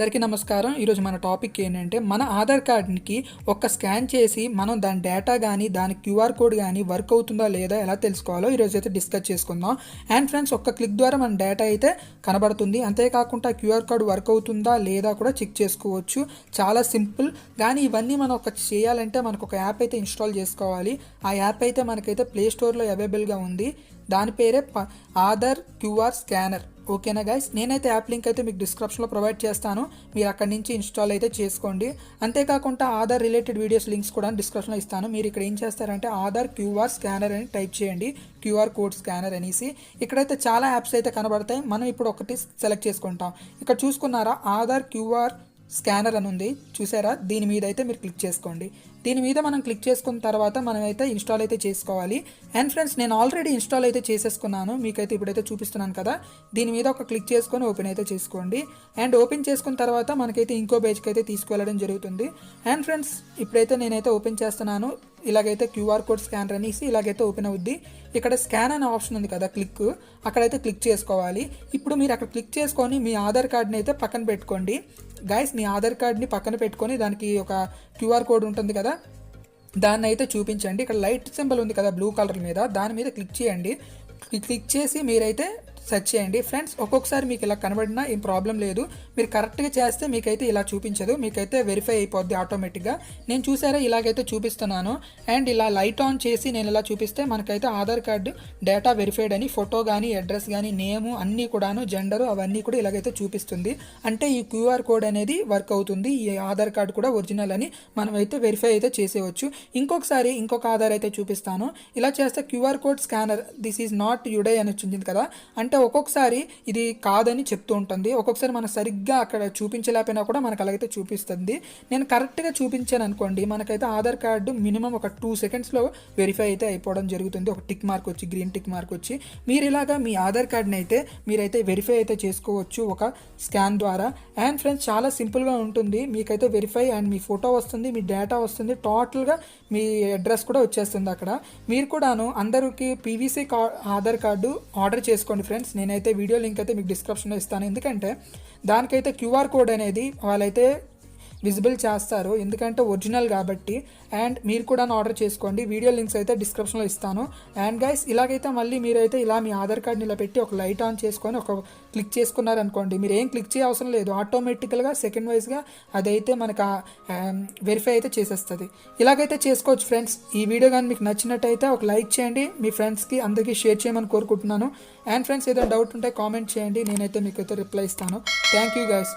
అందరికీ నమస్కారం. ఈరోజు మన టాపిక్ ఏంటంటే మన ఆధార్ కార్డ్‌కి ఒక్క స్కాన్ చేసి మనం దాని డేటా గానీ, దాని క్యూఆర్ కోడ్ గానీ వర్క్ అవుతుందా లేదా ఎలా తెలుసుకోవాలో ఈరోజైతే డిస్కస్ చేసుకుందాం. అండ్ ఫ్రెండ్స్, ఒక్క క్లిక్ ద్వారా మన డేటా అయితే కనబడుతుంది. అంతేకాకుండా క్యూఆర్ కోడ్ వర్క్ అవుతుందా లేదా కూడా చెక్ చేసుకోవచ్చు. చాలా సింపుల్. కానీ ఇవన్నీ మనం చేయాలంటే మనకు ఒక యాప్ అయితే ఇన్‌స్టాల్ చేసుకోవాలి. ఆ యాప్ అయితే మనకైతే ప్లే స్టోర్‌లో అవైలబుల్‌గా ఉంది. దాని పేరే ఆధార్ క్యూఆర్ స్కానర్. ఓకేనా గైస్, నేనైతే యాప్ లింక్ అయితే మీకు డిస్క్రిప్షన్లో ప్రొవైడ్ చేస్తాను. మీరు అక్కడి నుంచి ఇన్స్టాల్ అయితే చేసుకోండి. అంతేకాకుండా ఆధార్ రిలేటెడ్ వీడియోస్ లింక్స్ కూడా డిస్క్రిప్షన్లో ఇస్తాను. మీరు ఇక్కడ ఏం చేస్తారంటే ఆధార్ క్యూఆర్ స్కానర్ అని టైప్ చేయండి, క్యూఆర్ కోడ్ స్కానర్ అనేసి. ఇక్కడైతే చాలా యాప్స్ అయితే కనబడతాయి. మనం ఇప్పుడు ఒకటి సెలెక్ట్ చేసుకుంటాం. ఇక్కడ చూసుకున్నారా, ఆధార్ క్యూఆర్ స్కానర్ అని ఉంది చూసారా, దీని మీద అయితే మీరు క్లిక్ చేసుకోండి. దీని మీద మనం క్లిక్ చేసుకున్న తర్వాత మనమైతే ఇన్స్టాల్ అయితే చేసుకోవాలి. అండ్ ఫ్రెండ్స్, నేను ఆల్రెడీ ఇన్స్టాల్ అయితే చేసేసుకున్నాను, మీకైతే ఇప్పుడైతే చూపిస్తున్నాను కదా. దీని మీద ఒక క్లిక్ చేసుకొని ఓపెన్ అయితే చేసుకోండి. అండ్ ఓపెన్ చేసుకున్న తర్వాత మనకైతే ఇంకో పేజ్కి అయితే తీసుకువెళ్ళడం జరుగుతుంది. అండ్ ఫ్రెండ్స్, ఇప్పుడైతే నేనైతే ఓపెన్ చేస్తున్నాను. ఇలాగైతే క్యూఆర్ కోడ్ స్కానర్ అనేసి ఇలాగైతే ఓపెన్ అవుద్ది. ఇక్కడ స్కాన్ అనే ఆప్షన్ ఉంది కదా, క్లిక్, అక్కడైతే క్లిక్ చేసుకోవాలి. ఇప్పుడు మీరు అక్కడ క్లిక్ చేసుకొని మీ ఆధార్ కార్డ్ని అయితే పక్కన పెట్టుకోండి. గైస్, మీ ఆధార్ కార్డ్ని పక్కన పెట్టుకొని దానికి ఒక క్యూఆర్ కోడ్ ఉంటుంది కదా, దాన్ని అయితే చూపించండి. ఇక్కడ లైట్ సింబల్ ఉంది కదా బ్లూ కలర్ మీద, దాని మీద క్లిక్ చేయండి. క్లిక్ చేసి మీరైతే సెర్చ్ చేయండి. ఫ్రెండ్స్, ఒక్కొక్కసారి మీకు ఇలా కనబడినా ఏం ప్రాబ్లం లేదు. మీరు కరెక్ట్గా చేస్తే మీకైతే ఇలా చూపించదు, మీకైతే వెరిఫై అయిపోద్ది ఆటోమేటిక్గా. నేను చూసారా ఇలాగైతే చూపిస్తున్నాను. అండ్ ఇలా లైట్ ఆన్ చేసి నేను ఇలా చూపిస్తే మనకైతే ఆధార్ కార్డు డేటా వెరిఫైడ్ అని ఫోటో కానీ, అడ్రస్ కానీ, నేము అన్నీ కూడాను, జెండరు అవన్నీ కూడా ఇలాగైతే చూపిస్తుంది. అంటే ఈ క్యూఆర్ కోడ్ అనేది వర్క్ అవుతుంది, ఈ ఆధార్ కార్డు కూడా ఒరిజినల్ అని మనమైతే వెరిఫై అయితే చేసేవచ్చు. ఇంకొకసారి ఇంకొక ఆధార్ అయితే చూపిస్తాను. ఇలా చేస్తే QR code scanner this is not యుడై అని వచ్చింది కదా, అంటే ఒక్కొక్కసారి ఇది కాదని చెప్తూ ఉంటుంది. ఒక్కొక్కసారి మనం సరిగ్గా అక్కడ చూపించలేకపోయినా కూడా మనకు అలాగైతే చూపిస్తుంది. నేను కరెక్ట్గా చూపించాను అనుకోండి, మనకైతే ఆధార్ కార్డు మినిమం ఒక 2 సెకండ్స్లో వెరిఫై అయితే అయిపోవడం జరుగుతుంది. ఒక టిక్ మార్క్ వచ్చి, గ్రీన్ టిక్ మార్క్ వచ్చి, మీరు ఇలాగా మీ ఆధార్ కార్డ్ని అయితే మీరైతే వెరిఫై అయితే చేసుకోవచ్చు ఒక స్కాన్ ద్వారా. అండ్ ఫ్రెండ్స్, చాలా సింపుల్గా ఉంటుంది. మీకైతే వెరిఫై అండ్ మీ ఫోటో వస్తుంది, మీ డేటా వస్తుంది, టోటల్గా మీ అడ్రస్ కూడా వచ్చేస్తుంది అక్కడ. మీరు కూడాను అందరికి పీవీసీ ఆధార్ కార్డు ఆర్డర్ చేసుకోండి ఫ్రెండ్స్. నేనైతే వీడియో లింక్ అయితే మీకు డిస్క్రిప్షన్లో ఇస్తాను. ఎందుకంటే దానికైతే క్యూఆర్ కోడ్ అనేది వాళ్ళైతే విజిబుల్ చేస్తారు, ఎందుకంటే ఒరిజినల్ కాబట్టి. అండ్ మీరు కూడా ఆర్డర్ చేసుకోండి. వీడియో లింక్స్ అయితే డిస్క్రిప్షన్లో ఇస్తాను. అండ్ గైస్, ఇలాగైతే మళ్ళీ మీరైతే ఇలా మీ ఆధార్ కార్డ్ని ఇలా పెట్టి ఒక లైట్ ఆన్ చేసుకొని ఒక క్లిక్ చేసుకున్నారనుకోండి, మీరు ఏం క్లిక్ చేయ అవసరం లేదు, ఆటోమేటికల్గా సెకండ్ వైజ్గా అదైతే మనకు వెరిఫై అయితే చేసేస్తుంది. ఇలాగైతే చేసుకోవచ్చు ఫ్రెండ్స్. ఈ వీడియో కానీ మీకు నచ్చినట్టయితే ఒక లైక్ చేయండి, మీ ఫ్రెండ్స్కి అందరికీ షేర్ చేయమని కోరుకుంటున్నాను. అండ్ ఫ్రెండ్స్, ఏదైనా డౌట్ ఉంటే కామెంట్ చేయండి, నేనైతే మీకైతే రిప్లై ఇస్తాను. Thank you guys.